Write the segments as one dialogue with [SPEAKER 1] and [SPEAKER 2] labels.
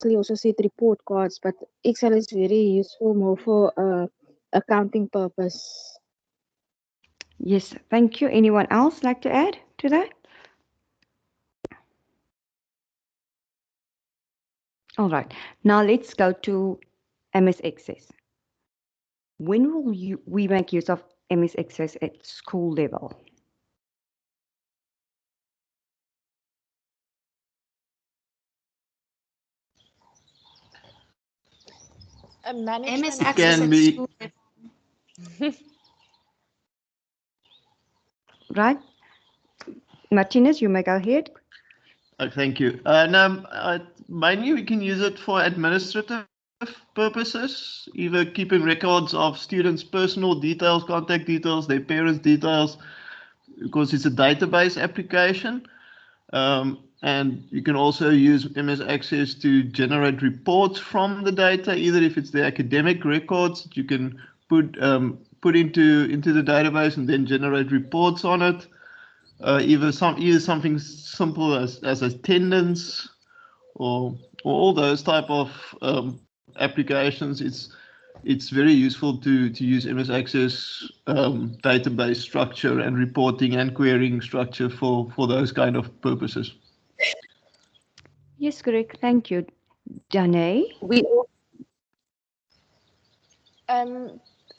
[SPEAKER 1] also said report cards, but Excel is very useful more for accounting purpose.
[SPEAKER 2] Yes, thank you. Anyone else like to add to that? All right, now let's go to MS Access. When will we make use of MS Access at school level?
[SPEAKER 3] MS Access at school level.
[SPEAKER 2] Right? Martinez, you may go ahead.
[SPEAKER 4] Thank you. And mainly we can use it for administrative purposes, either keeping records of students' personal details, contact details, their parents' details, because it's a database application. And you can also use MS Access to generate reports from the data, either if it's the academic records that you can put into the database and then generate reports on it. Either something simple as attendance or all those type of applications. It's very useful to use MS Access database structure and reporting and querying structure for those kind of purposes.
[SPEAKER 2] Yes, correct. Thank you. Janae?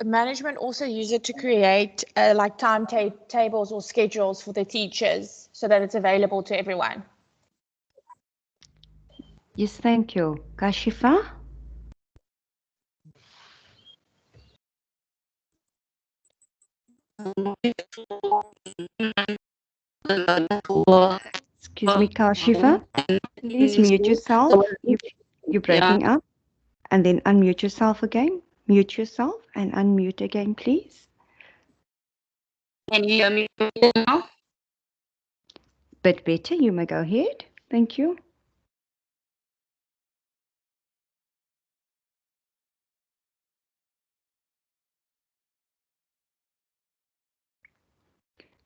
[SPEAKER 5] Management also use it to create like timetables or schedules for the teachers so that it's available to everyone.
[SPEAKER 2] Yes, thank you. Kashifa? Excuse me, Kashifa. Please mute yourself. You're breaking up. And then unmute yourself again. Mute yourself and unmute again, please.
[SPEAKER 3] Can you hear me now?
[SPEAKER 2] Bit better. You may go ahead. Thank you.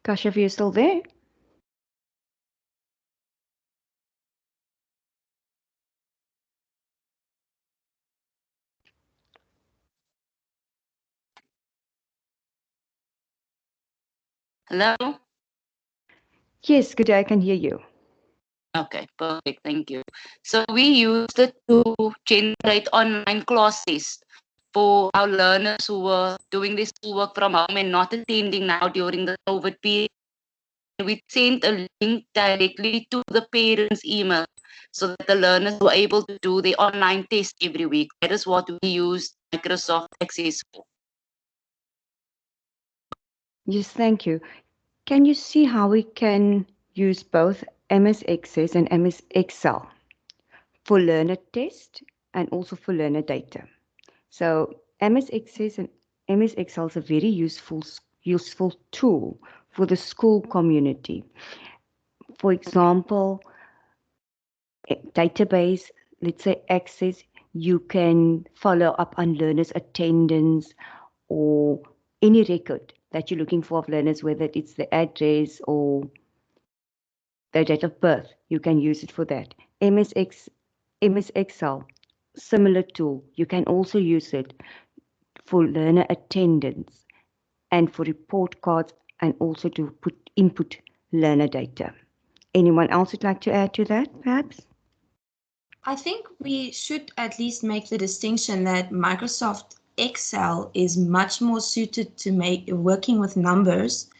[SPEAKER 2] Kashifa, you still there?
[SPEAKER 3] Hello?
[SPEAKER 2] Yes, good day. I can hear you.
[SPEAKER 3] Okay, perfect. Thank you. So we used it to generate online classes for our learners who were doing this work from home and not attending now during the COVID period. We sent a link directly to the parents' email so that the learners were able to do the online test every week. That is what we used Microsoft Access for.
[SPEAKER 2] Yes, thank you. Can you see how we can use both MS Access and MS Excel for learner test and also for learner data? So MS Access and MS Excel is a very useful tool for the school community. For example, database, let's say Access, you can follow up on learners' attendance or any record that you're looking for of learners, whether it's the address or their date of birth. You can use it for that. MS Excel, similar tool. You can also use it for learner attendance and for report cards and also to input learner data. Anyone else would like to add to that, perhaps?
[SPEAKER 6] I think we should at least make the distinction that Microsoft Excel is much more suited to working with numbers,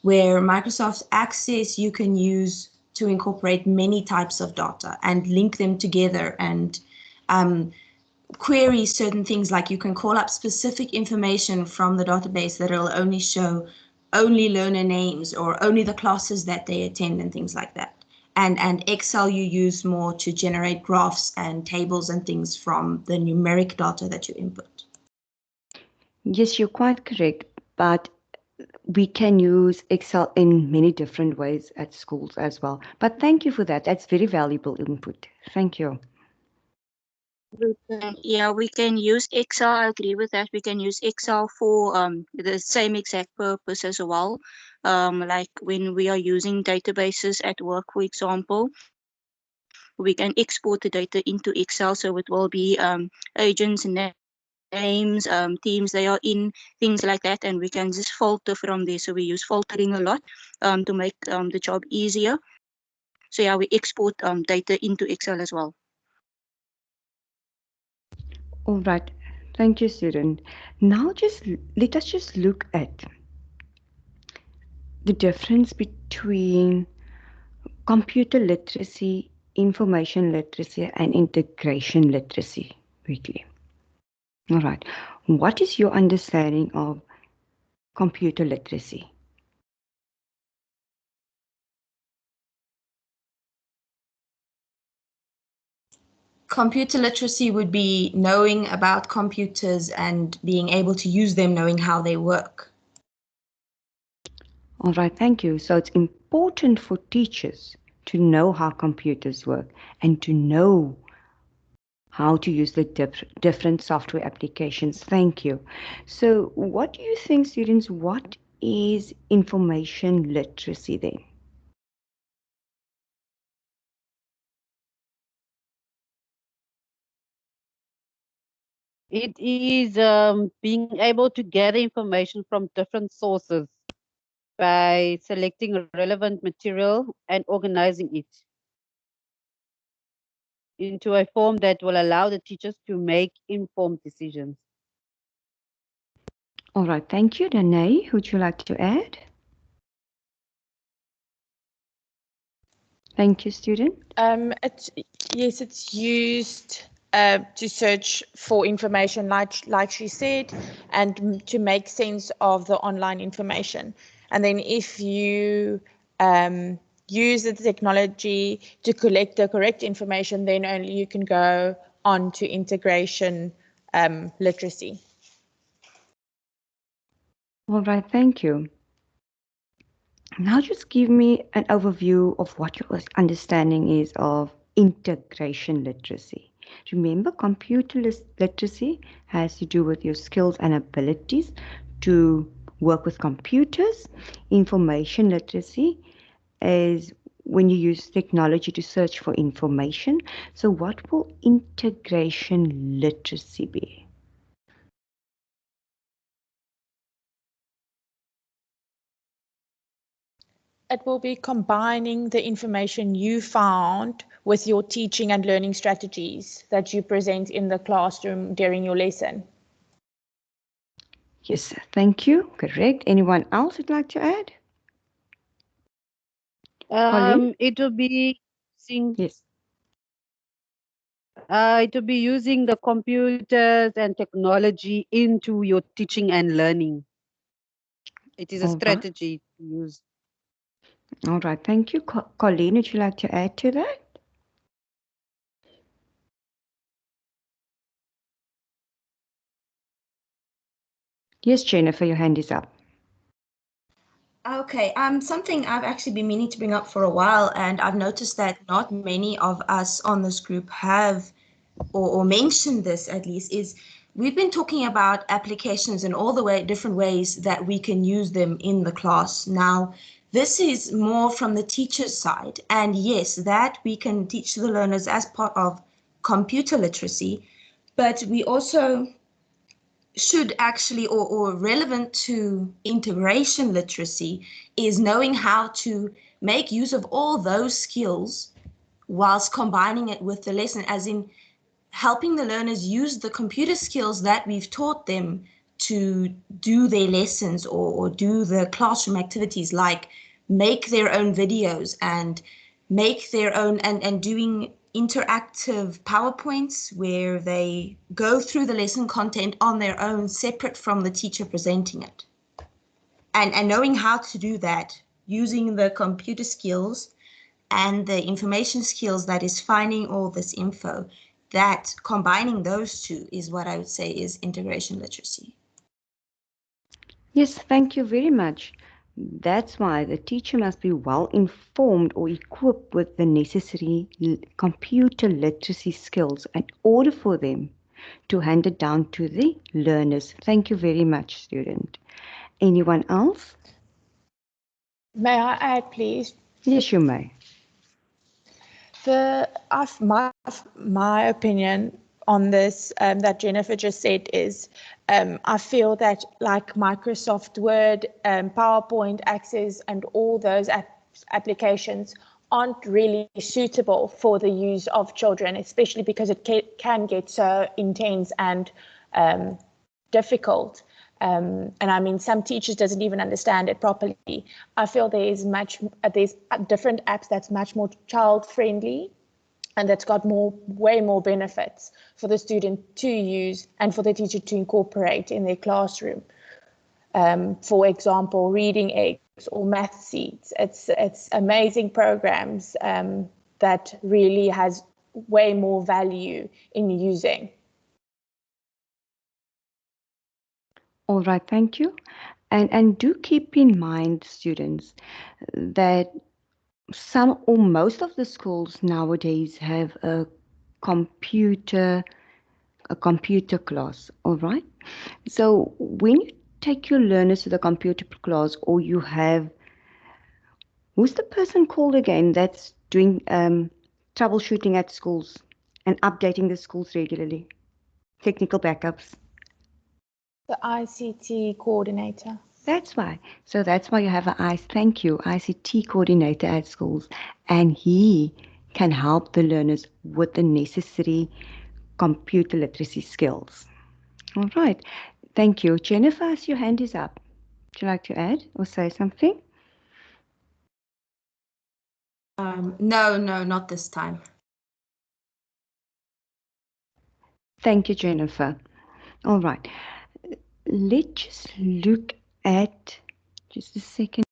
[SPEAKER 6] where Microsoft Access you can use to incorporate many types of data and link them together and query certain things, like you can call up specific information from the database that will only show only learner names or only the classes that they attend and things like that. And Excel you use more to generate graphs and tables and things from the numeric data that you input.
[SPEAKER 2] Yes, you're quite correct, but we can use Excel in many different ways at schools as well. But thank you for that. That's very valuable input. Thank you.
[SPEAKER 7] Yeah, we can use Excel. I agree with that. We can use Excel for the same exact purpose as well. Like when we are using databases at work, for example, we can export the data into Excel. So it will be agents, names, teams they are in, things like that, and we can just filter from there. So we use filtering a lot to make the job easier. So yeah, we export data into Excel as well.
[SPEAKER 2] All right. Thank you, student. Now let us just look at the difference between computer literacy, information literacy, and integration literacy quickly. All right. What is your understanding of computer literacy?
[SPEAKER 6] Computer literacy would be knowing about computers and being able to use them, knowing how they work.
[SPEAKER 2] All right, thank you. So it's important for teachers to know how computers work and to know how to use the different software applications. Thank you. So what do you think, students, what is information literacy then?
[SPEAKER 8] It is being able to gather information from different sources by selecting relevant material and organizing it into a form that will allow the teachers to make informed decisions.
[SPEAKER 2] All right, thank you. Danae, would you like to add? Thank you, student.
[SPEAKER 5] Yes, it's used to search for information, like she said, and to make sense of the online information. And then if you use the technology to collect the correct information, then only you can go on to integration literacy.
[SPEAKER 2] All right, thank you. Now just give me an overview of what your understanding is of integration literacy. Remember, computer literacy has to do with your skills and abilities to work with computers. Information literacy is when you use technology to search for information. So what will integration literacy be?
[SPEAKER 5] It will be combining the information you found with your teaching and learning strategies that you present in the classroom during your lesson.
[SPEAKER 2] Yes, thank you. Correct. Anyone else would like to add? Colleen?
[SPEAKER 8] It will be using
[SPEAKER 2] Yes.
[SPEAKER 8] it will be using the computers and technology into your teaching and learning. It is a
[SPEAKER 2] All right.
[SPEAKER 8] strategy to use.
[SPEAKER 2] All right, thank you. Colleen, would you like to add to that? Yes, Jennifer, your hand is up.
[SPEAKER 6] Okay, something I've actually been meaning to bring up for a while, and I've noticed that not many of us on this group have or mentioned this at least, is we've been talking about applications and all the different ways that we can use them in the class. Now, this is more from the teacher's side, and yes, that we can teach the learners as part of computer literacy, but we also should actually, or relevant to integration literacy, is knowing how to make use of all those skills whilst combining it with the lesson, as in helping the learners use the computer skills that we've taught them to do their lessons or do the classroom activities, like make their own videos and make their own and doing interactive PowerPoints where they go through the lesson content on their own, separate from the teacher presenting it. And knowing how to do that using the computer skills and the information skills that is finding all this info, that combining those two is what I would say is integration literacy.
[SPEAKER 2] Yes, thank you very much. That's why the teacher must be well informed or equipped with the necessary computer literacy skills in order for them to hand it down to the learners. Thank you very much, student. Anyone else?
[SPEAKER 5] May I add, please?
[SPEAKER 2] Yes, you may.
[SPEAKER 5] My opinion on this that Jennifer just said is I feel that like Microsoft Word, PowerPoint, Access, and all those applications aren't really suitable for the use of children, especially because it can get so intense and difficult. And I mean, some teachers doesn't even understand it properly. I feel there's different apps that's much more child friendly and that's got way more benefits for the student to use and for the teacher to incorporate in their classroom. For example, Reading Eggs or Math Seeds. It's amazing programs that really has way more value in using.
[SPEAKER 2] All right, thank you. And do keep in mind, students, that some or most of the schools nowadays have a computer class, all right? So when you take your learners to the computer class, or you have, who's the person called again that's doing troubleshooting at schools and updating the schools regularly? Technical backups.
[SPEAKER 5] The ICT coordinator.
[SPEAKER 2] That's why. So that's why you have an ICT coordinator at schools, and he can help the learners with the necessary computer literacy skills. All right. Thank you. Jennifer, your hand is up. Would you like to add or say something?
[SPEAKER 6] No, not this time.
[SPEAKER 2] Thank you, Jennifer. All right. Let's just look at, just a second.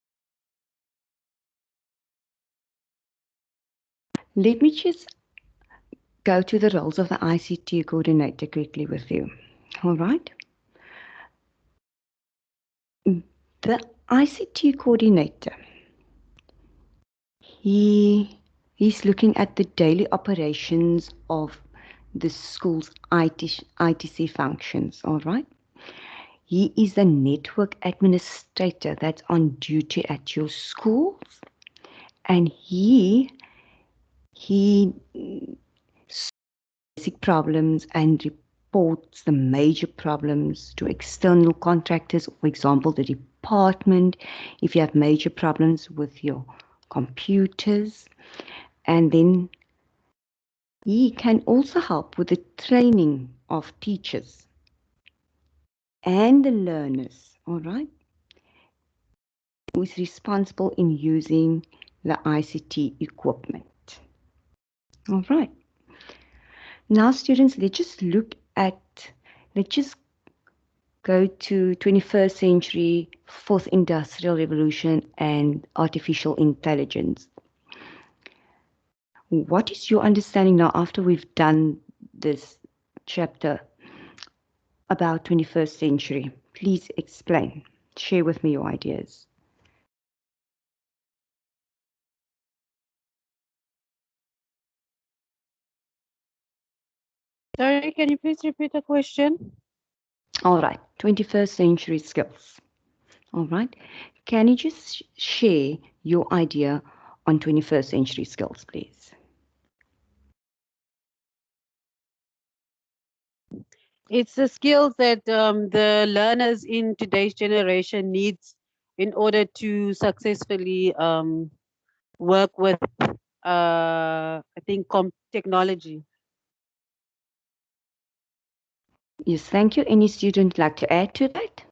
[SPEAKER 2] Let me just go to the roles of the ICT coordinator quickly with you. All right. The ICT coordinator, he's looking at the daily operations of the school's ITC functions, all right? He is the network administrator that's on duty at your schools, and he basic problems and reports the major problems to external contractors, for example, the department, if you have major problems with your computers. And then he can also help with the training of teachers and the learners, all right, who is responsible in using the ICT equipment. All right. Now, students, let's just go to 21st century, fourth industrial revolution, and artificial intelligence. What is your understanding now after we've done this chapter about 21st century? Please explain. Share with me your ideas.
[SPEAKER 8] Sorry, can you please repeat the question?
[SPEAKER 2] All right, 21st century skills. All right, can you just share your idea on 21st century skills, please?
[SPEAKER 8] It's the skills that the learners in today's generation needs in order to successfully work with, I think, technology.
[SPEAKER 2] Yes, thank you. Any student like to add to that?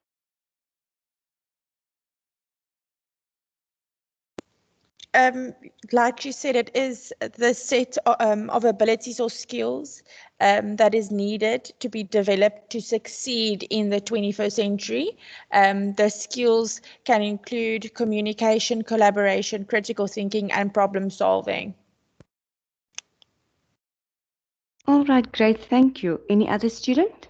[SPEAKER 5] Like you said, it is the set of abilities or skills that is needed to be developed to succeed in the 21st century. The skills can include communication, collaboration, critical thinking, and problem solving.
[SPEAKER 2] All right, great. Thank you. Any other student?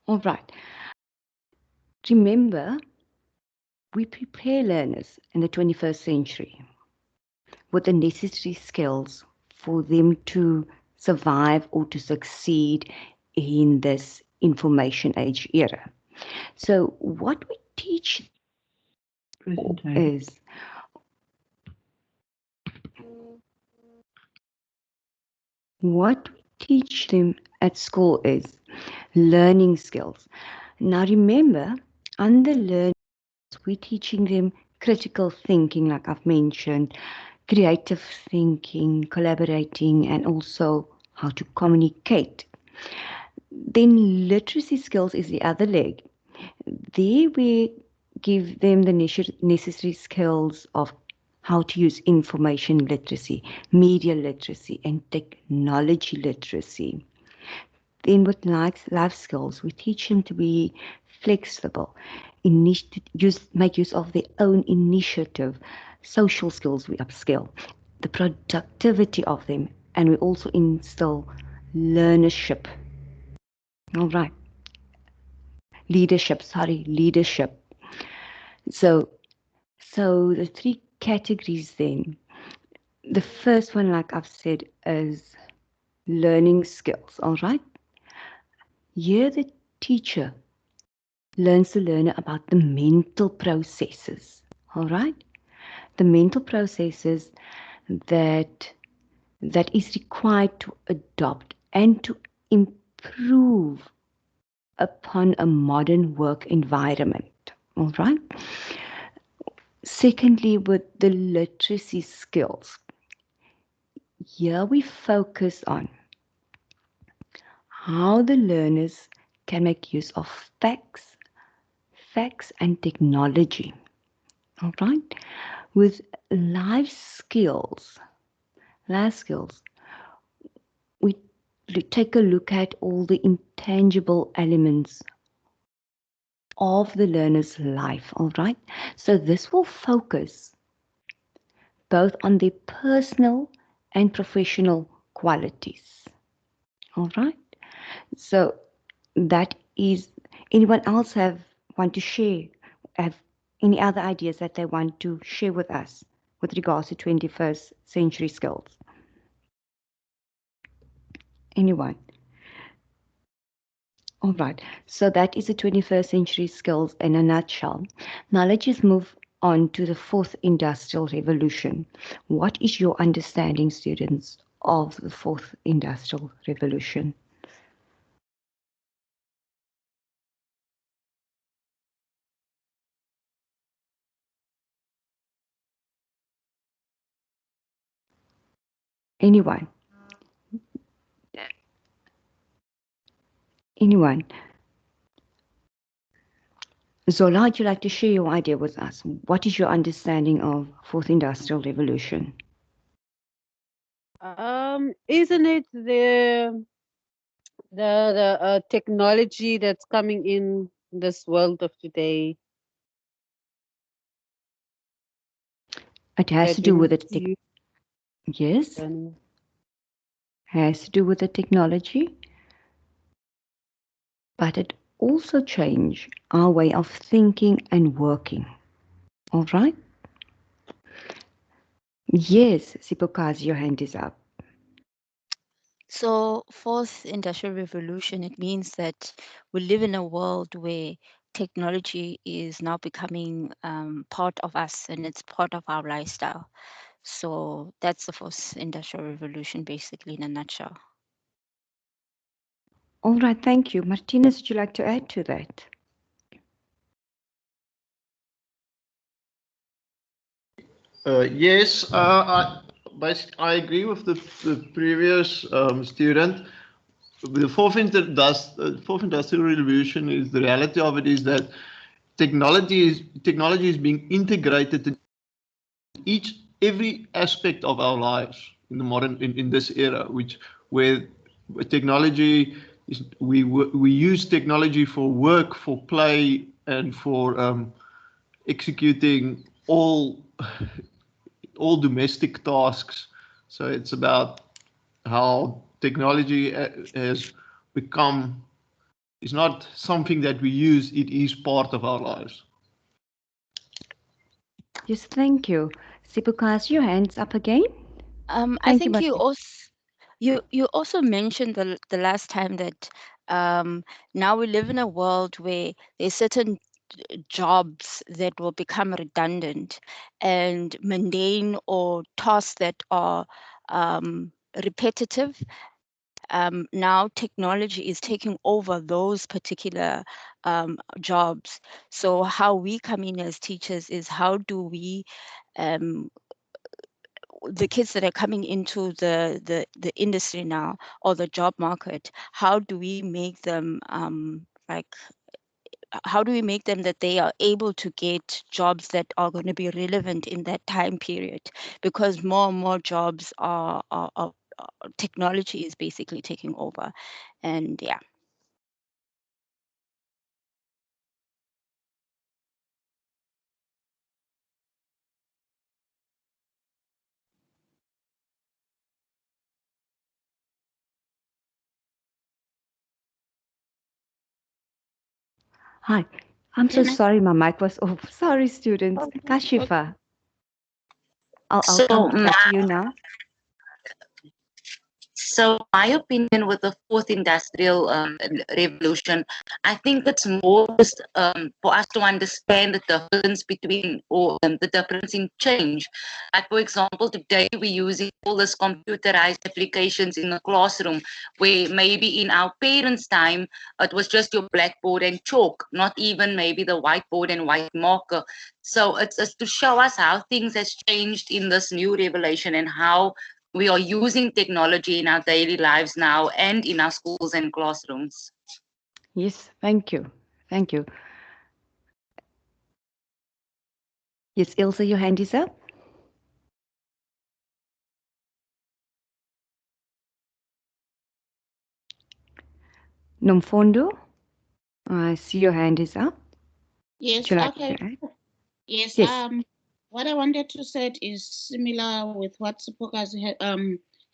[SPEAKER 2] All right. Remember, we prepare learners in the 21st century with the necessary skills for them to survive or to succeed in this information age era. So what we teach is What we teach them at school is learning skills. Now remember, under learning, we're teaching them critical thinking, like I've mentioned, creative thinking, collaborating, and also how to communicate. Then literacy skills is the other leg. There we give them the necessary skills of how to use information literacy, media literacy, and technology literacy. Then with life skills, we teach them to be flexible, make use of their own initiative. Social skills we upskill, the productivity of them, and we also instill learnership. All right. Leadership. So the three categories then. The first one, like I've said, is learning skills. All right. Here the teacher learns the learner about the mental processes. All right. The mental processes that is required to adopt and to improve upon a modern work environment. All right. Secondly, with the literacy skills, here we focus on how the learners can make use of facts and technology. All right. With life skills, we take a look at all the intangible elements of the learner's life. All right. So this will focus both on their personal and professional qualities. All right. So that is, anyone else want to share, have any other ideas that they want to share with us with regards to 21st century skills? Anyone? All right. So that is the 21st century skills in a nutshell. Now let's just move on to the fourth industrial revolution. What is your understanding, students, of the fourth industrial revolution? Anyone? Anyone? Zola, would you like to share your idea with us? What is your understanding of fourth industrial revolution?
[SPEAKER 8] Isn't it the technology that's coming in this world of today?
[SPEAKER 2] It has to do with it. Yes,
[SPEAKER 8] learning?
[SPEAKER 2] has to do with the technology, but it also changed our way of thinking and working. All right? Yes, Sipokazi, your hand is up.
[SPEAKER 7] So, fourth industrial revolution, it means that we live in a world where technology is now becoming part of us and it's part of our lifestyle. So that's the fourth industrial revolution, basically, in a nutshell.
[SPEAKER 2] All right, thank you. Martinez, would you like to add to that?
[SPEAKER 4] Yes, I agree with the previous student. The fourth industrial revolution is the reality of it is that technology is being integrated in every aspect of our lives in the in this era, where technology is we use technology for work, for play, and for executing all domestic tasks. So it's about how technology has become, it's not something that we use, it is part of our lives.
[SPEAKER 2] Yes, thank you. Sipokazi, your hand's up again.
[SPEAKER 7] I think you also mentioned the last time that now we live in a world where there's certain jobs that will become redundant and mundane, or tasks that are repetitive. Now technology is taking over those particular jobs. So how we come in as teachers is, how do we, the kids that are coming into the industry now, or the job market, how do we make them how do we make them that they are able to get jobs that are going to be relevant in that time period? Because more and more jobs are technology is basically taking over. And yeah.
[SPEAKER 2] Hi. I'm so
[SPEAKER 3] Can I-
[SPEAKER 2] sorry, my mic was off. Sorry, students. Kashifa. I'll
[SPEAKER 3] So
[SPEAKER 2] come back to you now.
[SPEAKER 3] So my opinion with the fourth industrial revolution, I think it's more just for us to understand the difference between, or the difference in change. Like for example, today we're using all this computerized applications in the classroom, where maybe in our parents' time it was just your blackboard and chalk, not even maybe the whiteboard and white marker. So it's to show us how things has changed in this new revelation, and how we are using technology in our daily lives now and in our schools and classrooms.
[SPEAKER 2] Yes, thank you. Thank you. Yes, Ilse, your hand is up. Nomfundo, I see your hand is up.
[SPEAKER 9] Yes,
[SPEAKER 2] Would you like
[SPEAKER 9] okay.
[SPEAKER 2] to add?
[SPEAKER 9] Yes,
[SPEAKER 2] Yes.
[SPEAKER 9] what I wanted to say is similar with what Sipokas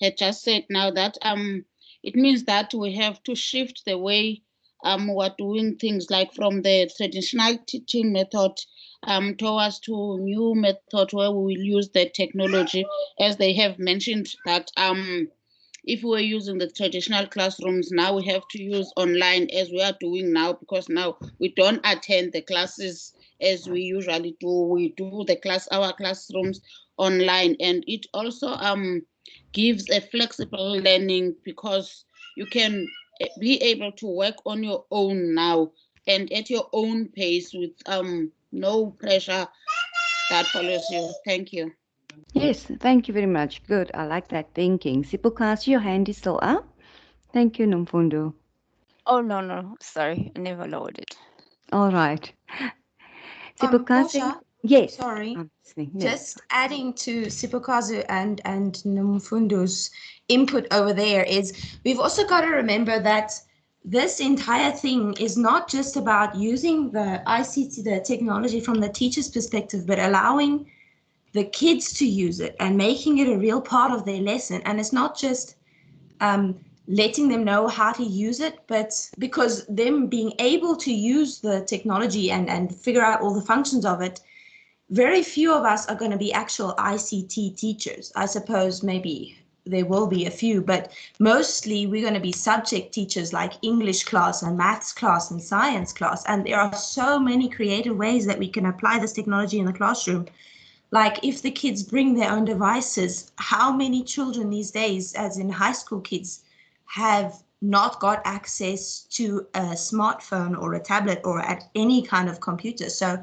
[SPEAKER 9] had just said now, that it means that we have to shift the way we're doing things, like from the traditional teaching method towards to new method where we will use the technology, as they have mentioned that if we were using the traditional classrooms, now we have to use online, as we are doing now, because now we don't attend the classes as we usually do. We do our classrooms online, and it also gives a flexible learning, because you can be able to work on your own now and at your own pace, with no pressure that follows you. Thank you.
[SPEAKER 2] Yes, thank you very much. Good. I like that thinking. Sipokasi, your hand is still up. Thank you, Nomfundo.
[SPEAKER 7] Oh, no, sorry, I never lowered it.
[SPEAKER 2] All right. Sipokasi,
[SPEAKER 6] Portia,
[SPEAKER 2] yes.
[SPEAKER 6] sorry.
[SPEAKER 2] I'm listening. Yes.
[SPEAKER 6] Just adding to Sipokazu and Nomfundo's input over there is, we've also got to remember that this entire thing is not just about using the ICT, the technology from the teacher's perspective, but allowing the kids to use it and making it a real part of their lesson. And it's not just letting them know how to use it, but because them being able to use the technology and figure out all the functions of it, very few of us are going to be actual ICT teachers. I suppose maybe there will be a few, but mostly we're going to be subject teachers, like English class and maths class and science class. And there are so many creative ways that we can apply this technology in the classroom. Like, if the kids bring their own devices, how many children these days, as in high school kids, have not got access to a smartphone or a tablet or at any kind of computer? So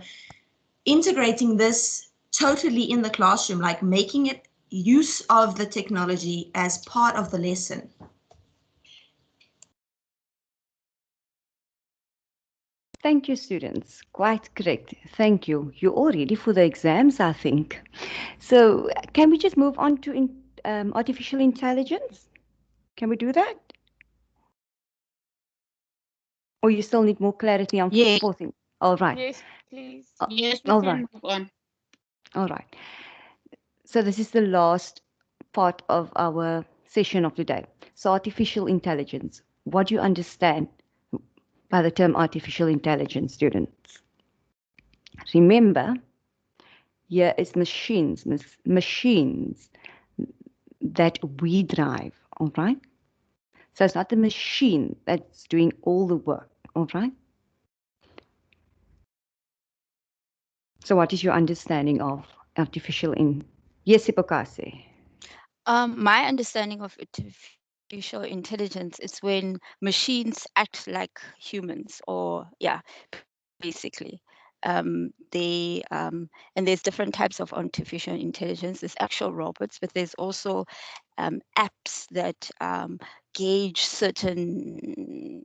[SPEAKER 6] integrating this totally in the classroom, like making it use of the technology as part of the lesson.
[SPEAKER 2] Thank you, students. Quite correct. Thank you. You're all ready for the exams, I think. So can we just move on to artificial intelligence? Can we do that? Or you still need more clarity on
[SPEAKER 7] Yes.
[SPEAKER 2] forcing? All right.
[SPEAKER 5] Yes, please.
[SPEAKER 9] Yes, we
[SPEAKER 2] All
[SPEAKER 9] can
[SPEAKER 2] right.
[SPEAKER 9] move on.
[SPEAKER 2] All right. So this is the last part of our session of today. So artificial intelligence. What do you understand by the term artificial intelligence, students? Remember, here is machines that we drive, all right? So it's not the machine that's doing all the work, all right? So what is your understanding of artificial in? Yes, Sipokase.
[SPEAKER 7] My understanding of artificial intelligence is when machines act like humans, or yeah, basically. They and there's different types of artificial intelligence. There's actual robots, but there's also apps that gauge certain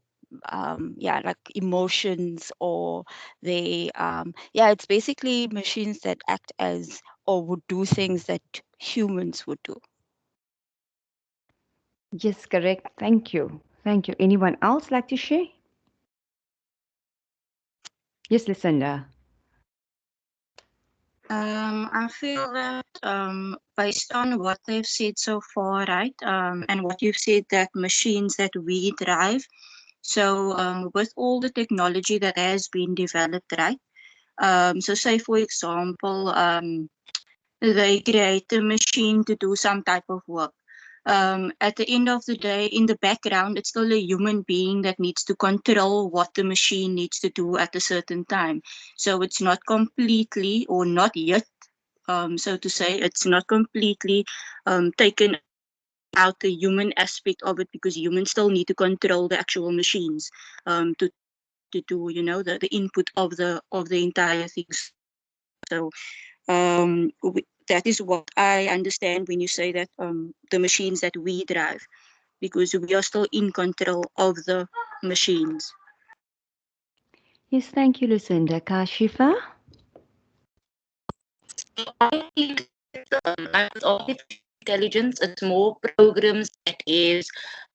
[SPEAKER 7] yeah, like emotions, or they yeah, it's basically machines that act as or would do things that humans would do.
[SPEAKER 2] Yes, correct. Thank you. Thank you. Anyone else like to share? Yes, Lucinda.
[SPEAKER 7] I feel that based on what they've said so far, right, and what you've said, that machines that we drive, so with all the technology that has been developed, right, so say for example, they create a machine to do some type of work. At the end of the day, in the background, it's still a human being that needs to control what the machine needs to do at a certain time. So it's not completely, or not yet, so to say, it's not completely taken out the human aspect of it, because humans still need to control the actual machines to do, you know, the input of the entire thing. So that is what I understand when you say that the machines that we drive, because we are still in control of the machines.
[SPEAKER 2] Yes, thank you, Lucinda. Kashifa?
[SPEAKER 3] I think like with artificial intelligence, it's more programs that is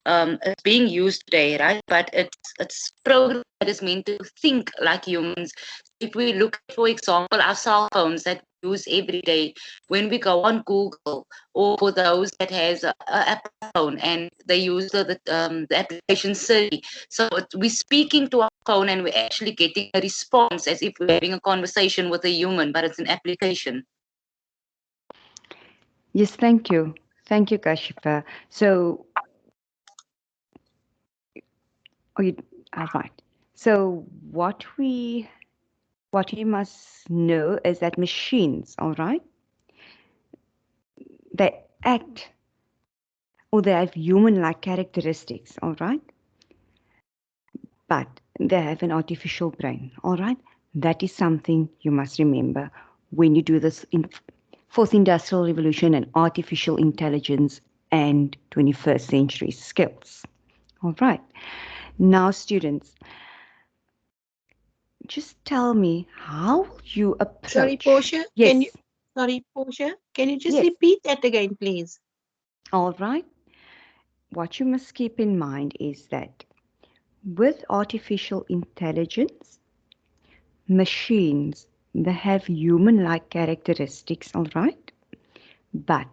[SPEAKER 3] it's being used today, right? But it's program that is meant to think like humans. If we look at, for example, our cell phones that we use every day, when we go on Google, or for those that has a Apple phone and they use the application Siri, so we're speaking to our phone and we're actually getting a response as if we're having a conversation with a human, but it's an application.
[SPEAKER 2] Yes, thank you. Thank you, Kashifa. So, oh, you, all right. So what you must know is that machines, all right, they act or they have human-like characteristics, all right, but they have an artificial brain, all right. That is something you must remember when you do this in fourth industrial revolution and artificial intelligence and 21st century skills. All right. Now, students, just tell me how you approach.
[SPEAKER 10] Sorry, Portia.
[SPEAKER 2] Yes.
[SPEAKER 10] Sorry, Portia. Can you just
[SPEAKER 2] Yes.
[SPEAKER 10] repeat that again, please?
[SPEAKER 2] All right. What you must keep in mind is that with artificial intelligence, machines, they have human-like characteristics, all right? But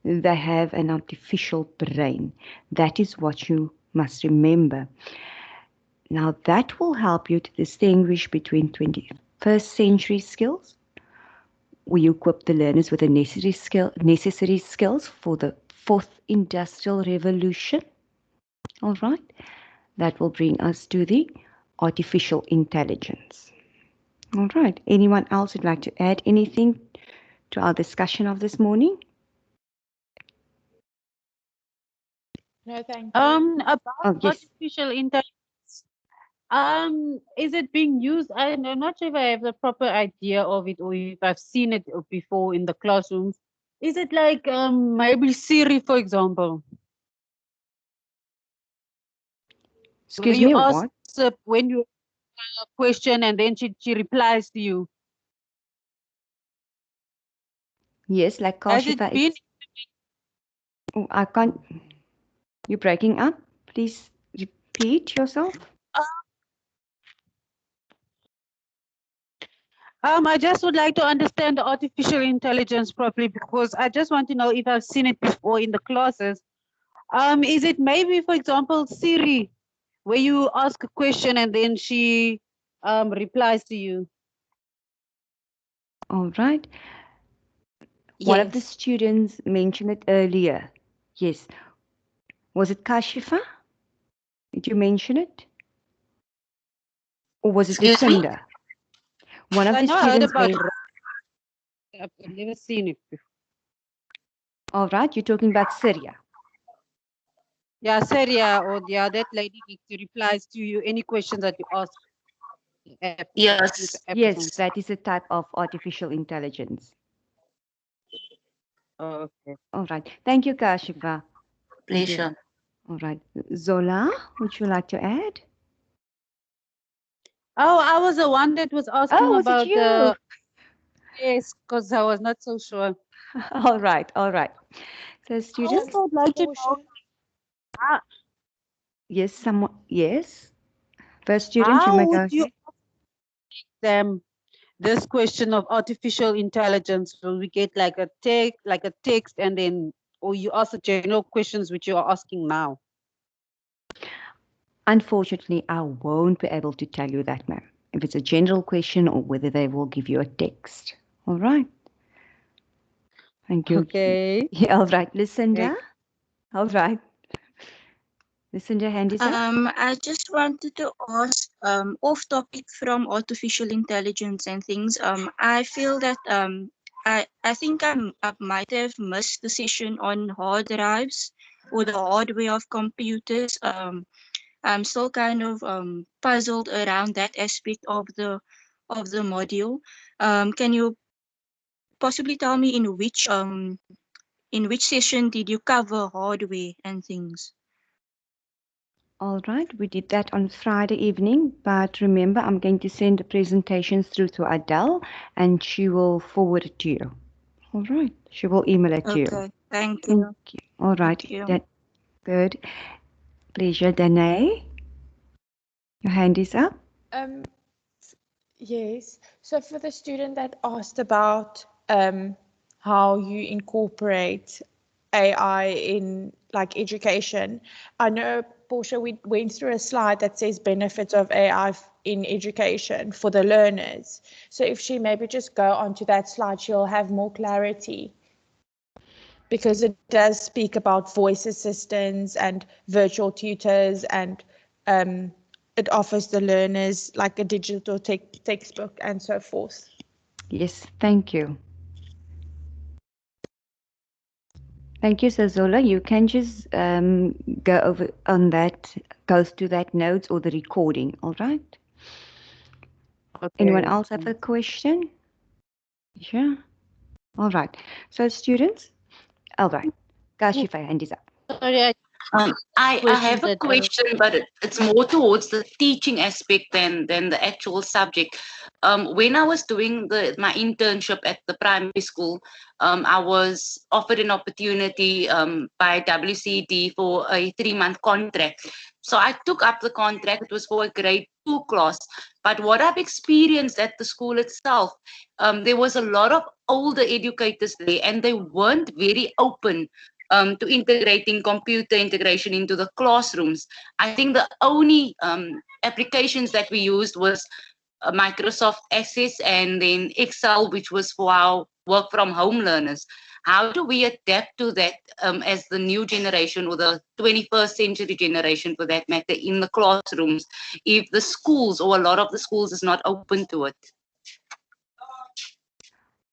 [SPEAKER 2] they have an artificial brain. That is what you must remember. Now, that will help you to distinguish between 21st century skills. We equip the learners with the necessary skills for the fourth industrial revolution. All right. That will bring us to the artificial intelligence. All right. Anyone else would like to add anything to our discussion of this morning?
[SPEAKER 5] No, thank you.
[SPEAKER 8] About
[SPEAKER 2] Oh, yes.
[SPEAKER 8] artificial intelligence, is it being used? I'm not sure if I have the proper idea of it or if I've seen it before in the classrooms. Is it like maybe Siri, for example?
[SPEAKER 2] Excuse
[SPEAKER 8] When you
[SPEAKER 2] me,
[SPEAKER 8] ask
[SPEAKER 2] what?
[SPEAKER 8] when you a question and then she replies to you.
[SPEAKER 2] Yes, like
[SPEAKER 8] Has it
[SPEAKER 2] Kashifa.
[SPEAKER 8] been?
[SPEAKER 2] Oh, I can't. You're breaking up. Please repeat yourself.
[SPEAKER 8] I just would like to understand the artificial intelligence properly, because I just want to know if I've seen it before in the classes. Is it maybe, for example, Siri, where you ask a question and then she replies to you?
[SPEAKER 2] All right. One of the
[SPEAKER 7] Yes.
[SPEAKER 2] students mentioned it earlier. Yes. Was it Kashifa? Did you mention it? Or was it
[SPEAKER 3] Excuse me?
[SPEAKER 2] Lucinda? One of
[SPEAKER 8] I
[SPEAKER 2] the
[SPEAKER 8] know I heard
[SPEAKER 2] students
[SPEAKER 8] about
[SPEAKER 2] mentioned.
[SPEAKER 8] I've never seen it before.
[SPEAKER 2] All right, you're talking about Syria.
[SPEAKER 8] Yeah, Saria or that lady replies to you any questions that you ask. The app.
[SPEAKER 3] Yes.
[SPEAKER 8] The app is
[SPEAKER 2] Yes,
[SPEAKER 8] on.
[SPEAKER 2] that is a type of artificial intelligence.
[SPEAKER 8] Oh, okay.
[SPEAKER 2] All right. Thank you, Kashifa. Thank you.
[SPEAKER 3] Pleasure.
[SPEAKER 2] All right. Zola, would you like to add?
[SPEAKER 8] Oh, I was the one that was asking
[SPEAKER 2] Oh, was it
[SPEAKER 8] about
[SPEAKER 2] you?
[SPEAKER 8] the. Yes, because I was not so sure.
[SPEAKER 2] All right. All right. So,
[SPEAKER 10] I
[SPEAKER 2] students,
[SPEAKER 10] also would like to know.
[SPEAKER 5] Portia.
[SPEAKER 2] yes, someone, yes. First, student, you
[SPEAKER 8] How
[SPEAKER 2] may go
[SPEAKER 8] would you
[SPEAKER 2] ahead.
[SPEAKER 8] ask them this question of artificial intelligence? Will we get like a text, and then, or you ask the general questions which you are asking now?
[SPEAKER 2] Unfortunately, I won't be able to tell you that, ma'am. If it's a general question or whether they will give you a text. All right. Thank you.
[SPEAKER 8] Okay.
[SPEAKER 2] Yeah, all right. Lucinda. All right. Lucinda, hand is up.
[SPEAKER 7] I just wanted to ask, off topic from artificial intelligence and things. I feel that I think I might have missed the session on hard drives or the hardware of computers. I'm still kind of puzzled around that aspect of the module. Can you possibly tell me in which session did you cover hardware and things?
[SPEAKER 2] All right, we did that on Friday evening, but remember, I'm going to send the presentations through to Adele and she will forward it to you. All right, she will email it to you.
[SPEAKER 7] Okay, thank you.
[SPEAKER 2] Thank you. All right,
[SPEAKER 7] Thank you.
[SPEAKER 2] that good. Pleasure, Danae. Your hand is up.
[SPEAKER 5] Yes. So for the student that asked about how you incorporate AI in like education, I know, Portia, we went through a slide that says benefits of AI in education for the learners. So if she maybe just go onto that slide, she'll have more clarity, because it does speak about voice assistants and virtual tutors, and it offers the learners like a digital textbook and so forth.
[SPEAKER 2] Yes, thank you. Thank you, Sazola. You can just go over on that, go to that notes or the recording, all right?
[SPEAKER 8] Okay.
[SPEAKER 2] Anyone else have a question? Sure. All right. So students, all right. Kashifa, hand is up.
[SPEAKER 8] Sorry,
[SPEAKER 3] I have a
[SPEAKER 8] that,
[SPEAKER 3] question, but it's more towards the teaching aspect than the actual subject. When I was doing my internship at the primary school, I was offered an opportunity by WCD for a 3-month contract. So I took up the contract. It was for a grade 2 class. But what I've experienced at the school itself, there was a lot of older educators there, and they weren't very open to integrating computer integration into the classrooms. I think the only applications that we used was Microsoft Access and then Excel, which was for our work from home learners. How do we adapt to that as the new generation, or the 21st century generation for that matter, in the classrooms, if the schools or a lot of the schools is not open to it?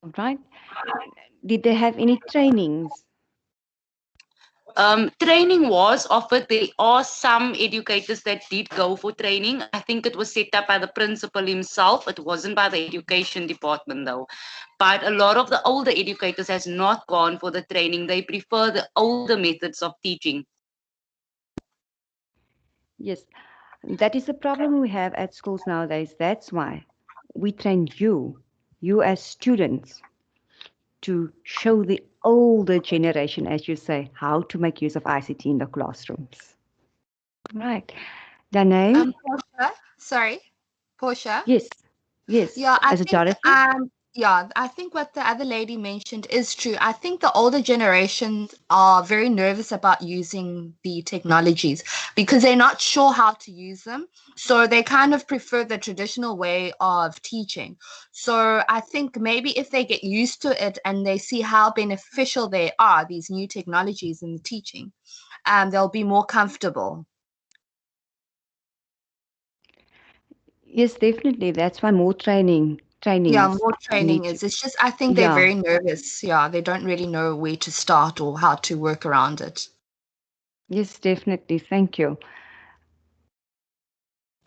[SPEAKER 2] All right. Did they have any trainings?
[SPEAKER 3] Training was offered. There are some educators that did go for training. I think it was set up by the principal himself. It wasn't by the education department though. But a lot of the older educators has not gone for the training. They prefer the older methods of teaching.
[SPEAKER 2] Yes, that is the problem we have at schools nowadays. That's why we train you as students, to show the older generation, as you say, how to make use of ICT in the classrooms. Right. Danae?
[SPEAKER 11] Portia, sorry, Portia.
[SPEAKER 2] Yes. Yes.
[SPEAKER 11] Yeah, I
[SPEAKER 2] As a
[SPEAKER 11] think
[SPEAKER 2] Dorothy?
[SPEAKER 11] yeah, I think what the other lady mentioned is true. I think the older generations are very nervous about using the technologies because they're not sure how to use them. So they kind of prefer the traditional way of teaching. So I think maybe if they get used to it and they see how beneficial they are, these new technologies in the teaching, they'll be more comfortable.
[SPEAKER 2] Yes, definitely. That's why more training trainings.
[SPEAKER 11] Yeah, more
[SPEAKER 2] need
[SPEAKER 11] training
[SPEAKER 2] to-
[SPEAKER 11] is. It's just I think they're
[SPEAKER 2] Yeah.
[SPEAKER 11] very nervous. Yeah, they don't really know where to start or how to work around it.
[SPEAKER 2] Yes, definitely. Thank you.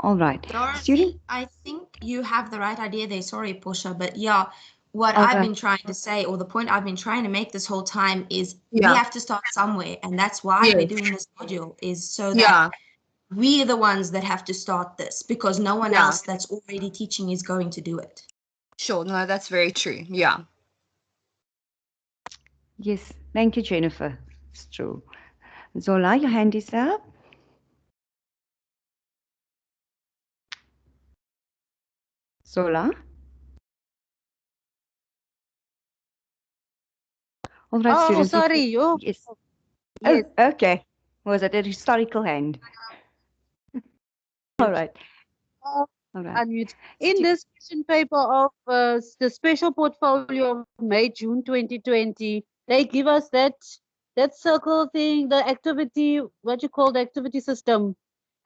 [SPEAKER 2] All right.
[SPEAKER 6] Dorothy,
[SPEAKER 2] Student?
[SPEAKER 6] I think you have the right idea there. Sorry, Portia, but yeah, what
[SPEAKER 2] All
[SPEAKER 6] I've
[SPEAKER 2] right.
[SPEAKER 6] been trying to say, or the point I've been trying to make this whole time is we
[SPEAKER 11] Yeah.
[SPEAKER 6] have to start somewhere, and that's why we're
[SPEAKER 11] Yes.
[SPEAKER 6] doing this module, is so that
[SPEAKER 11] Yeah.
[SPEAKER 6] we are the ones that have to start this, because no one
[SPEAKER 11] Yeah.
[SPEAKER 6] else that's already teaching is going to do it.
[SPEAKER 11] Sure. No, that's very true. Yeah.
[SPEAKER 2] Yes. Thank you, Jennifer. It's true. Zola, your hand is up. Zola? All right,
[SPEAKER 8] Oh,
[SPEAKER 2] students. if
[SPEAKER 8] sorry.
[SPEAKER 2] you-
[SPEAKER 8] Oh,
[SPEAKER 2] Yes.
[SPEAKER 8] yes.
[SPEAKER 2] Oh, okay. Was it a historical hand? All right.
[SPEAKER 8] Uh,
[SPEAKER 2] All right.
[SPEAKER 8] Unmute. In this question paper of the special portfolio of May, June 2020, they give us that circle thing, the activity, what you call the activity system.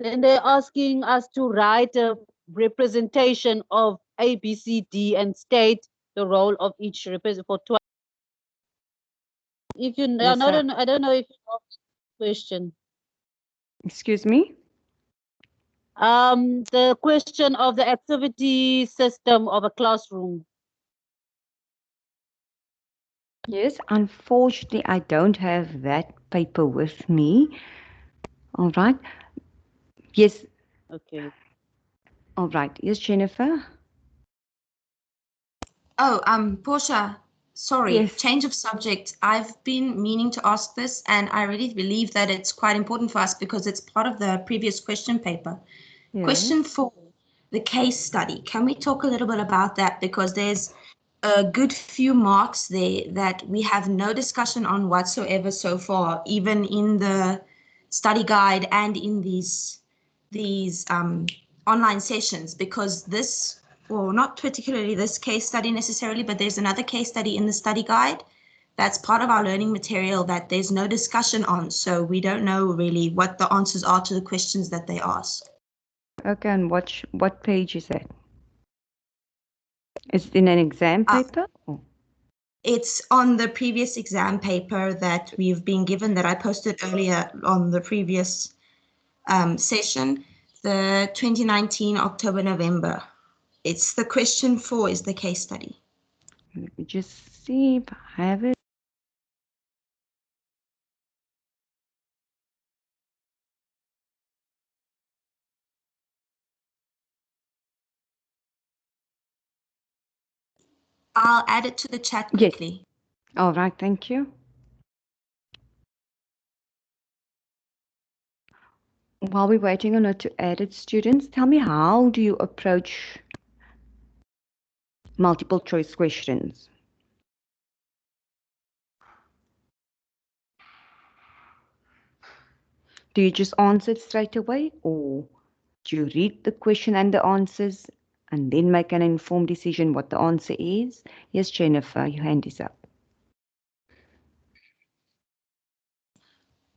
[SPEAKER 8] Then they're asking us to write a representation of A, B, C, D and state the role of each represent for 12. If you know,
[SPEAKER 2] Yes, sir.
[SPEAKER 8] I don't know if you know the question.
[SPEAKER 2] Excuse me?
[SPEAKER 8] The question of the activity system of a classroom.
[SPEAKER 2] Yes, unfortunately, I don't have that paper with me. All right. Yes.
[SPEAKER 8] Okay.
[SPEAKER 2] All right. Yes, Jennifer?
[SPEAKER 6] Oh, Portia, sorry,
[SPEAKER 2] Yes.
[SPEAKER 6] change of subject. I've been meaning to ask this, and I really believe that it's quite important for us because it's part of the previous question paper.
[SPEAKER 2] Yeah.
[SPEAKER 6] Question 4, the case study. Can we talk a little bit about that? Because there's a good few marks there that we have no discussion on whatsoever so far, even in the study guide and in these online sessions, because this, well, not particularly this case study necessarily, but there's another case study in the study guide that's part of our learning material that there's no discussion on. So we don't know really what the answers are to the questions that they ask.
[SPEAKER 2] Okay, and what page is that? Is it in an exam paper? Oh.
[SPEAKER 6] It's on the previous exam paper that we've been given that I posted earlier on the previous session, the 2019 October, November. It's the question 4 is the case study.
[SPEAKER 2] Let me just see if I have it.
[SPEAKER 6] I'll add it to the chat
[SPEAKER 2] Yes.
[SPEAKER 6] quickly.
[SPEAKER 2] All right, thank you. While we're waiting on it to add it, students, tell me, how do you approach multiple choice questions? Do you just answer it straight away, or do you read the question and the answers and then make an informed decision what the answer is? Yes, Jennifer, your hand is up.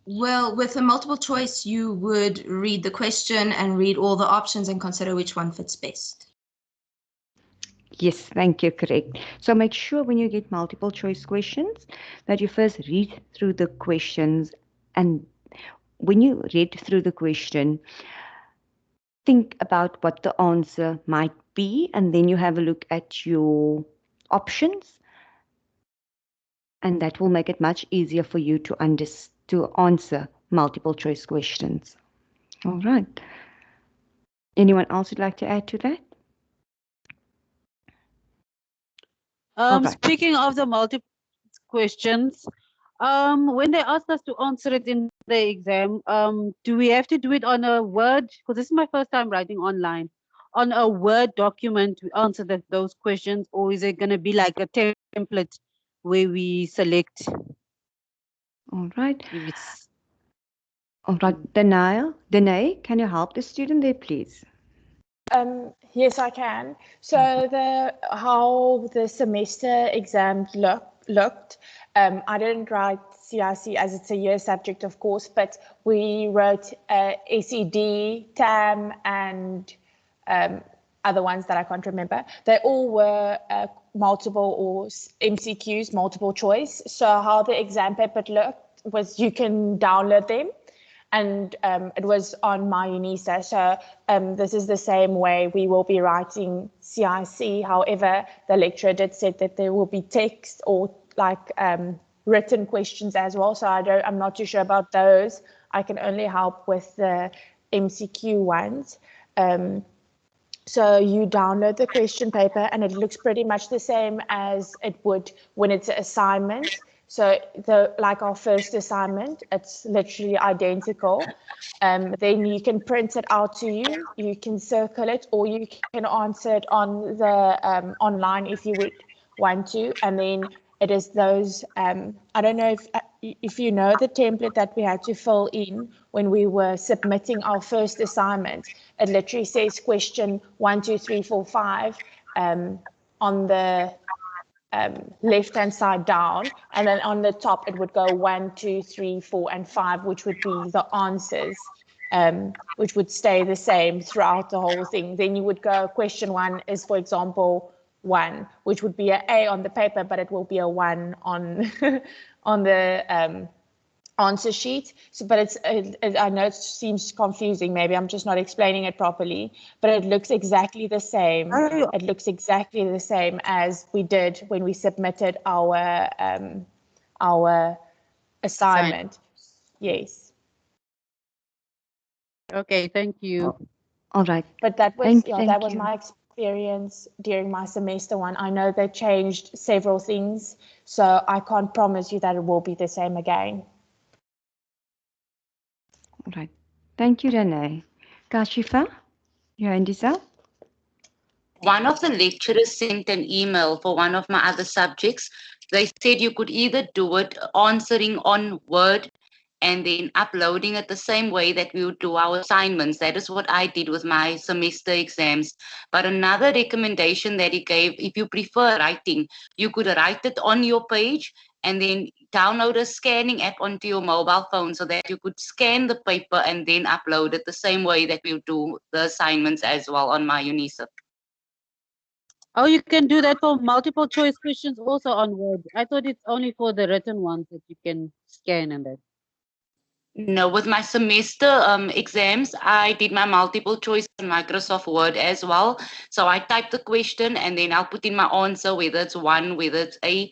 [SPEAKER 6] Well, with a multiple choice, you would read the question and read all the options and consider which one fits best.
[SPEAKER 2] Yes, thank you, correct. So make sure when you get multiple choice questions that you first read through the questions, and when you read through the question, think about what the answer might be, and then you have a look at your options, and that will make it much easier for you to answer multiple choice questions. All right. Anyone else would like to add to that? All right.
[SPEAKER 8] Speaking of the multiple questions, when they ask us to answer it in the exam, do we have to do it on a Word? Because this is my first time writing online. On a Word document to answer those questions, or is it going to be like a template where we select?
[SPEAKER 2] All right.
[SPEAKER 8] If it's
[SPEAKER 2] All right, Danae, can you help the student there, please?
[SPEAKER 5] Yes, I can. So how the semester exams looked, I didn't write CIC as it's a year subject, of course, but we wrote SED, TAM, and other ones that I can't remember. They all were multiple or MCQs, multiple choice. So how the exam paper looked was you can download them, and it was on my UNISA. So this is the same way we will be writing CIC. However, the lecturer did say that there will be text or like written questions as well. So I'm not too sure about those. I can only help with the MCQ ones. So you download the question paper and it looks pretty much the same as it would when it's an assignment. So like our first assignment, it's literally identical. Then you can print it out to you, you can circle it, or you can answer it on the online if you would want to. And then it is those, I don't know if you know the template that we had to fill in when we were submitting our first assignment. It literally says question 1, 2, 3, 4, 5 on the left-hand side down, and then on the top it would go 1, 2, 3, 4, and 5, which would be the answers, which would stay the same throughout the whole thing. Then you would go, question 1 is, for example, 1, which would be an A on the paper, but it will be a 1 on on the answer sheet. So, but I know it seems confusing. Maybe I'm just not explaining it properly, but it looks exactly the same. It looks exactly the same as we did when we submitted our assignment. Yes.
[SPEAKER 8] Okay, thank you.
[SPEAKER 2] All right.
[SPEAKER 5] But that was
[SPEAKER 2] Thank
[SPEAKER 5] that was
[SPEAKER 2] you.
[SPEAKER 5] my experience during my semester 1. I know they changed several things, so I can't promise you that it will be the same again.
[SPEAKER 2] All right. Thank you, Renee. Kashifa, your hand is up.
[SPEAKER 3] One of the lecturers sent an email for one of my other subjects. They said you could either do it answering on Word and then uploading it the same way that we would do our assignments. That is what I did with my semester exams. But another recommendation that he gave, if you prefer writing, you could write it on your page and then download a scanning app onto your mobile phone so that you could scan the paper and then upload it the same way that we would do the assignments as well on my UNISA.
[SPEAKER 8] Oh, you can do that for multiple choice questions also on Word. I thought it's only for the written ones that you can scan and that.
[SPEAKER 3] No, with my semester exams, I did my multiple choice on Microsoft Word as well. So I type the question and then I'll put in my answer, whether it's 1, whether it's A.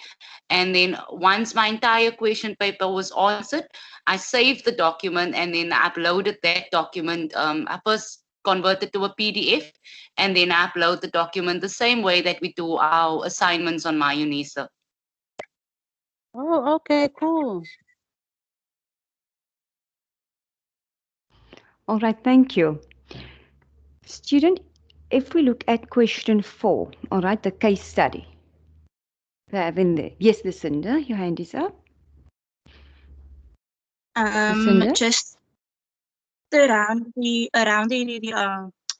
[SPEAKER 3] And then once my entire question paper was answered, I saved the document and then I uploaded that document. I first converted to a PDF and then I upload the document the same way that we do our assignments on my UNISA.
[SPEAKER 8] Oh, okay, cool.
[SPEAKER 2] All right, thank you. Student, if we look at question 4, all right, the case study. They have in there. Yes, Lucinda, your hand is up. Lucinda?
[SPEAKER 7] Just around the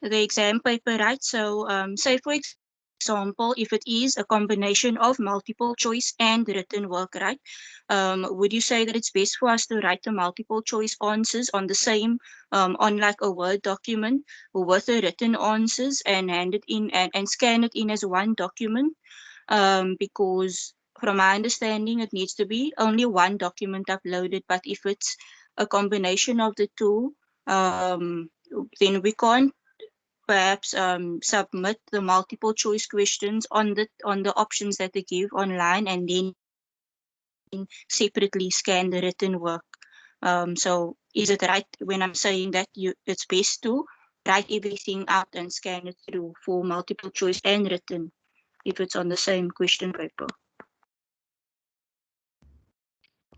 [SPEAKER 7] exam paper, right? So say for example, if it is a combination of multiple choice and written work, right? Would you say that it's best for us to write the multiple choice answers on the same on like a Word document with the written answers and hand it in and scan it in as one document? Because from my understanding, it needs to be only one document uploaded. But if it's a combination of the two, then we can't perhaps submit the multiple choice questions on the options that they give online and then separately scan the written work. So is it right when I'm saying that it's best to write everything out and scan it through for multiple choice and written if it's on the same question paper?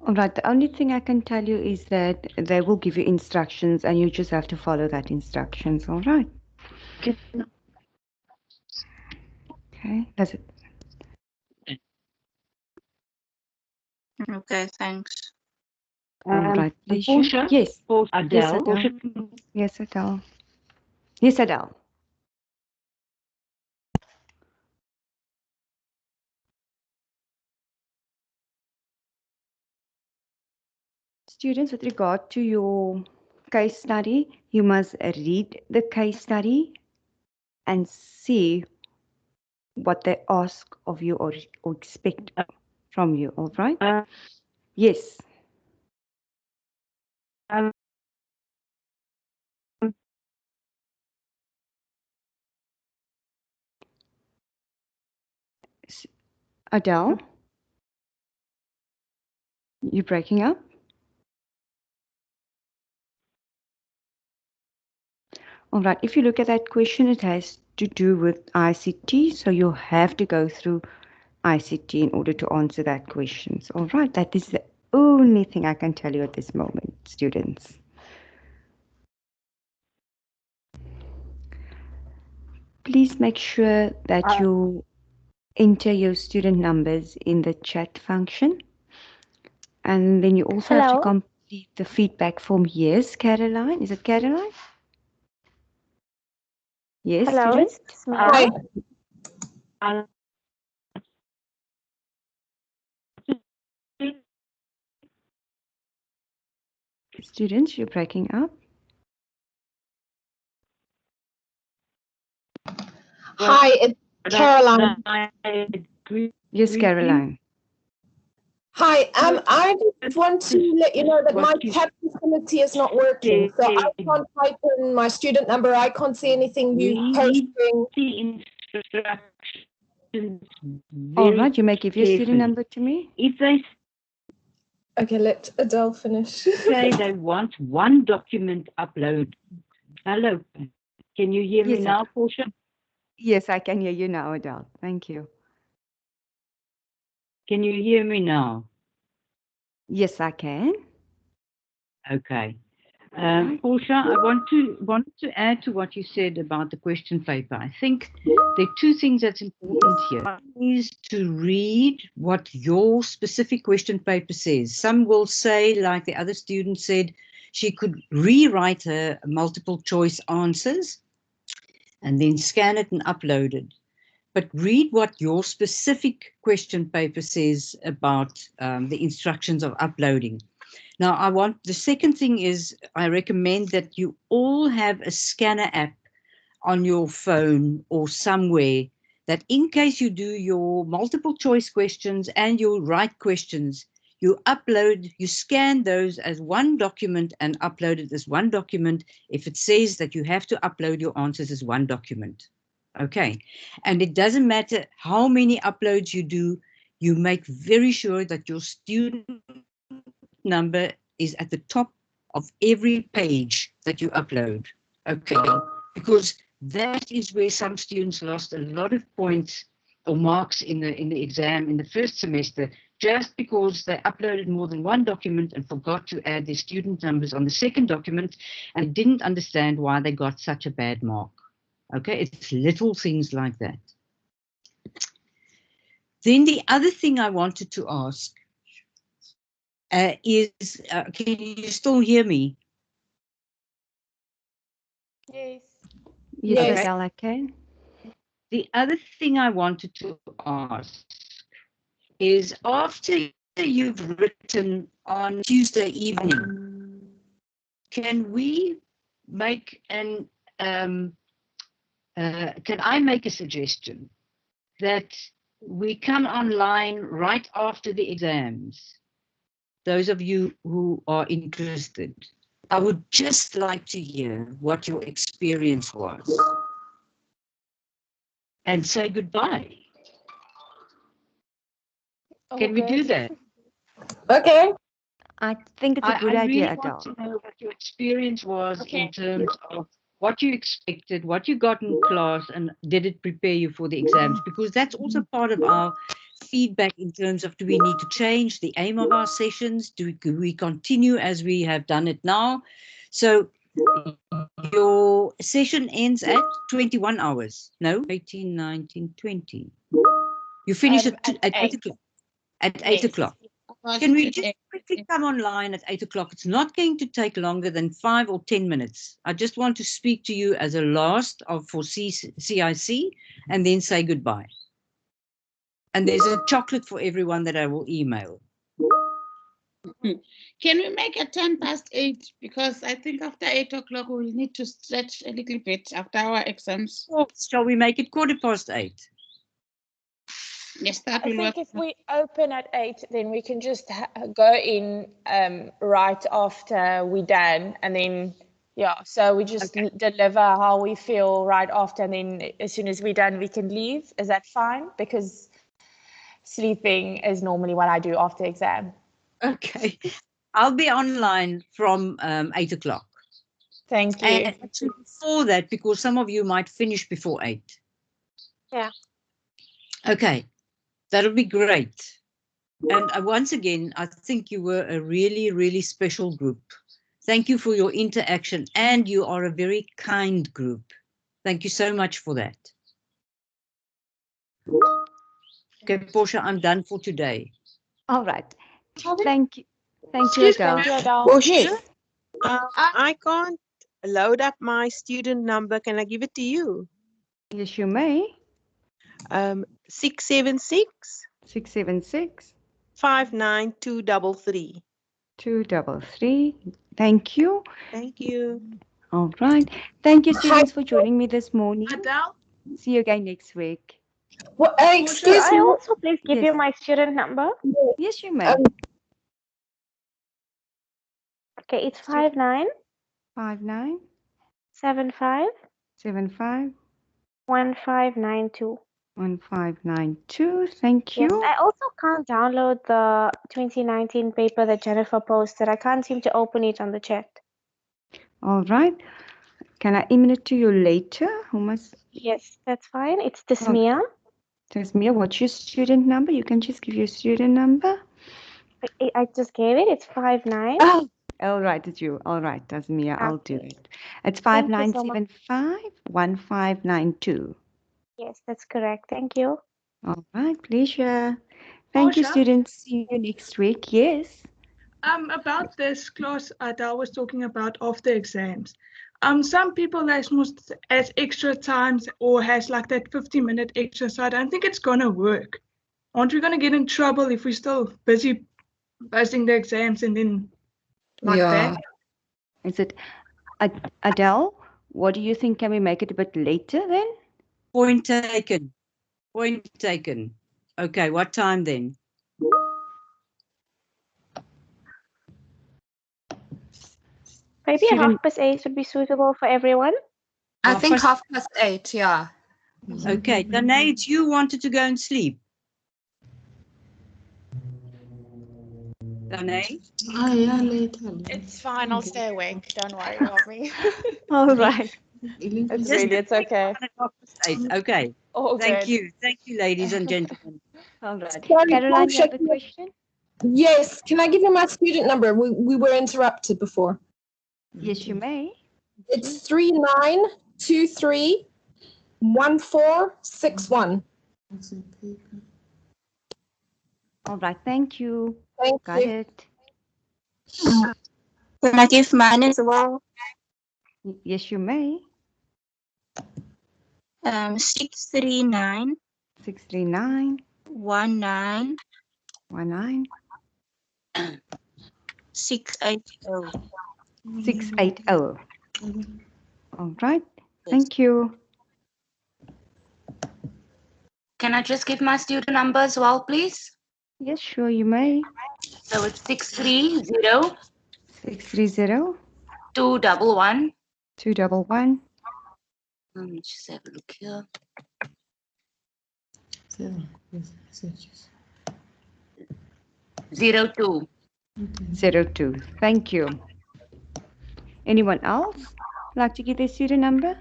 [SPEAKER 2] All right, the only thing I can tell you is that they will give you instructions and you just have to follow that instructions, all right? Okay, that's it.
[SPEAKER 7] Okay, thanks.
[SPEAKER 2] All right,
[SPEAKER 10] Portia?
[SPEAKER 2] Yes.
[SPEAKER 10] Adele?
[SPEAKER 2] Yes, Adele. Yes, Adele. Students, with regard to your case study, you must read the case study and see what they ask of you or expect from you, all right? Yes. Adele, you're breaking up? All right, if you look at that question, it has to do with ICT, so you have to go through ICT in order to answer that question. All right, that is the only thing I can tell you at this moment, students. Please make sure that you enter your student numbers in the chat function. And then you also have to complete the feedback form. Yes, Caroline? Is it Caroline? Yes, students?
[SPEAKER 12] Hi.
[SPEAKER 2] Students, you're breaking up.
[SPEAKER 12] Hi, it's Caroline.
[SPEAKER 2] Yes, Caroline.
[SPEAKER 12] Hi, I just want to let you know that my chat facility is not working. So I can't type in my student number. I can't see anything you posting.
[SPEAKER 2] All right, you may give your student number to me.
[SPEAKER 13] If they
[SPEAKER 12] Okay, let Adele finish.
[SPEAKER 13] say they want one document upload. Hello, can you hear me now, Portia?
[SPEAKER 2] Yes, I can hear you now, Adele. Thank you.
[SPEAKER 13] Can you hear me now?
[SPEAKER 2] Yes, I can.
[SPEAKER 13] Okay. Portia, I want to add to what you said about the question paper. I think there are two things that's important here. One is to read what your specific question paper says. Some will say, like the other student said, she could rewrite her multiple choice answers and then scan it and upload it. But read what your specific question paper says about the instructions of uploading. Now, the second thing is I recommend that you all have a scanner app on your phone or somewhere that in case you do your multiple choice questions and your right questions, you scan those as one document and upload it as one document if it says that you have to upload your answers as one document. Okay, and it doesn't matter how many uploads you do, you make very sure that your student number is at the top of every page that you upload. Okay, because that is where some students lost a lot of points or marks in the exam in the first semester, just because they uploaded more than one document and forgot to add their student numbers on the second document and didn't understand why they got such a bad mark. Okay, it's little things like that. Then the other thing I wanted to ask is, can you still hear me?
[SPEAKER 5] Yes.
[SPEAKER 2] Yes, Adele, I can.
[SPEAKER 13] The other thing I wanted to ask is, after you've written on Tuesday evening, can we make can I make a suggestion that we come online right after the exams? Those of you who are interested, I would just like to hear what your experience was and say goodbye. Can we do that?
[SPEAKER 12] Okay.
[SPEAKER 2] I think it's a good idea,
[SPEAKER 13] really
[SPEAKER 2] Adele.
[SPEAKER 13] want to know what your experience was in terms of what you expected, what you got in class, and did it prepare you for the exams? Because that's also part of our feedback in terms of, do we need to change the aim of our sessions? Do we continue as we have done it now? So your session ends at 21 hours. No, 18, 19, 20. You finish at 8 o'clock. At 8 o'clock. Can we just quickly come online at 8 o'clock? It's not going to take longer than 5 or 10 minutes. I just want to speak to you as a last for CIC and then say goodbye. And there's a chocolate for everyone that I will email.
[SPEAKER 9] Can we make it 8:10? Because I think after 8 o'clock we will need to stretch a little bit after our exams.
[SPEAKER 13] Or shall we make it 8:15?
[SPEAKER 9] Yes, that
[SPEAKER 5] I
[SPEAKER 9] will work.
[SPEAKER 5] think if we open at 8, then we can just go in right after we're done, and then so we just deliver how we feel right after, and then as soon as we're done, we can leave. Is that fine? Because sleeping is normally what I do after exam.
[SPEAKER 13] Okay, I'll be online from 8 o'clock.
[SPEAKER 5] Thank you.
[SPEAKER 13] And actually before that, because some of you might finish before 8.
[SPEAKER 5] Yeah.
[SPEAKER 13] Okay, that'll be great. And once again, I think you were a really, really special group. Thank you for your interaction, and you are a very kind group. Thank you so much for that. Okay, Portia, I'm done for today.
[SPEAKER 2] All right. Thank you. Thank you,
[SPEAKER 10] Excuse
[SPEAKER 2] Adele.
[SPEAKER 5] Thank you, Adele.
[SPEAKER 10] Portia,
[SPEAKER 2] Yes.
[SPEAKER 10] I can't load up my student number. Can I give it to you?
[SPEAKER 2] Yes, you may.
[SPEAKER 10] 676
[SPEAKER 2] 676
[SPEAKER 10] 59233.
[SPEAKER 2] 233. Thank you.
[SPEAKER 10] Thank you.
[SPEAKER 2] All right. Thank you, students, for joining me this morning.
[SPEAKER 14] Adele?
[SPEAKER 2] See you again next week.
[SPEAKER 12] Well,
[SPEAKER 14] Could
[SPEAKER 12] excuse
[SPEAKER 14] I
[SPEAKER 12] me.
[SPEAKER 14] also please give
[SPEAKER 2] Yes.
[SPEAKER 14] you my student number?
[SPEAKER 2] Yes, you may.
[SPEAKER 14] Okay, it's 59
[SPEAKER 2] 59
[SPEAKER 14] 75
[SPEAKER 2] 75
[SPEAKER 14] 1592.
[SPEAKER 2] 1592. Thank
[SPEAKER 14] Yes,
[SPEAKER 2] you.
[SPEAKER 14] I also can't download the 2019 paper that Jennifer posted. I can't seem to open it on the chat.
[SPEAKER 2] All right. Can I email it to you later? Who must?
[SPEAKER 14] Yes, that's fine. It's Tasmia.
[SPEAKER 2] Tasmia, what's your student number? You can just give your student number.
[SPEAKER 14] I just gave it. It's 59.
[SPEAKER 2] Oh, all right, it's you. All right, Tasmia, I'll do
[SPEAKER 14] Okay.
[SPEAKER 2] it. It's
[SPEAKER 14] Thank you so much.
[SPEAKER 2] 5975 1592.
[SPEAKER 14] Yes, that's correct. Thank you.
[SPEAKER 2] All right, pleasure. Thank you,
[SPEAKER 14] Portia?
[SPEAKER 2] students. See you next week. Yes.
[SPEAKER 14] About this class Adele was talking about after exams. Some people has extra times or has like that 50-minute extra, so I don't think it's gonna work. Aren't we gonna get in trouble if we're still busy buzzing the exams and then like that?
[SPEAKER 2] Is it Adele? What do you think? Can we make it a bit later then?
[SPEAKER 13] Point taken. Point taken. Okay, what time then?
[SPEAKER 14] Maybe a
[SPEAKER 2] Student-
[SPEAKER 14] 8:30 would be suitable for everyone.
[SPEAKER 11] I think
[SPEAKER 13] 8:30.
[SPEAKER 11] 8:30, yeah.
[SPEAKER 13] Okay, Danae, you wanted to go and sleep. Danae?
[SPEAKER 5] Oh, yeah, later. It's fine. I'll stay awake. Don't worry about me.
[SPEAKER 2] All right.
[SPEAKER 5] It's okay.
[SPEAKER 13] 8. Okay.
[SPEAKER 5] All
[SPEAKER 13] Thank
[SPEAKER 5] good.
[SPEAKER 13] you. Thank you, ladies and gentlemen.
[SPEAKER 2] All right.
[SPEAKER 12] Sorry,
[SPEAKER 2] Caroline, you
[SPEAKER 12] Portia,
[SPEAKER 2] have a question?
[SPEAKER 12] Yes, can I give you my student number? We were interrupted before.
[SPEAKER 2] Yes, you may.
[SPEAKER 12] It's 39231461.
[SPEAKER 2] All right. Thank you.
[SPEAKER 12] Thank
[SPEAKER 2] Got
[SPEAKER 12] you.
[SPEAKER 2] it.
[SPEAKER 7] Can I give mine as well?
[SPEAKER 2] Yes, you may.
[SPEAKER 7] 639
[SPEAKER 2] 639
[SPEAKER 7] 19
[SPEAKER 2] 19
[SPEAKER 7] 680.
[SPEAKER 2] 680. All right. Thank you.
[SPEAKER 3] Can I just give my student number as well, please?
[SPEAKER 2] Yes, sure, you may.
[SPEAKER 3] So it's 630
[SPEAKER 2] 630
[SPEAKER 3] 211.
[SPEAKER 2] 211
[SPEAKER 3] Let's just have a look here. 02.
[SPEAKER 2] 02. Thank you. Anyone else like to give their student number?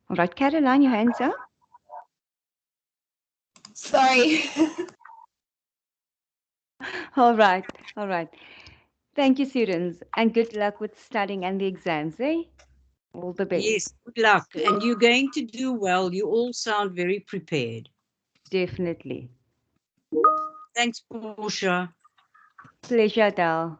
[SPEAKER 2] All right, Caroline, your hands up.
[SPEAKER 12] Sorry.
[SPEAKER 2] All right, all right. Thank you, students, and good luck with studying and the exams, eh? All the best.
[SPEAKER 13] Yes, good luck. And you're going to do well. You all sound very prepared.
[SPEAKER 2] Definitely.
[SPEAKER 13] Thanks, Portia.
[SPEAKER 2] Pleasure, Adele.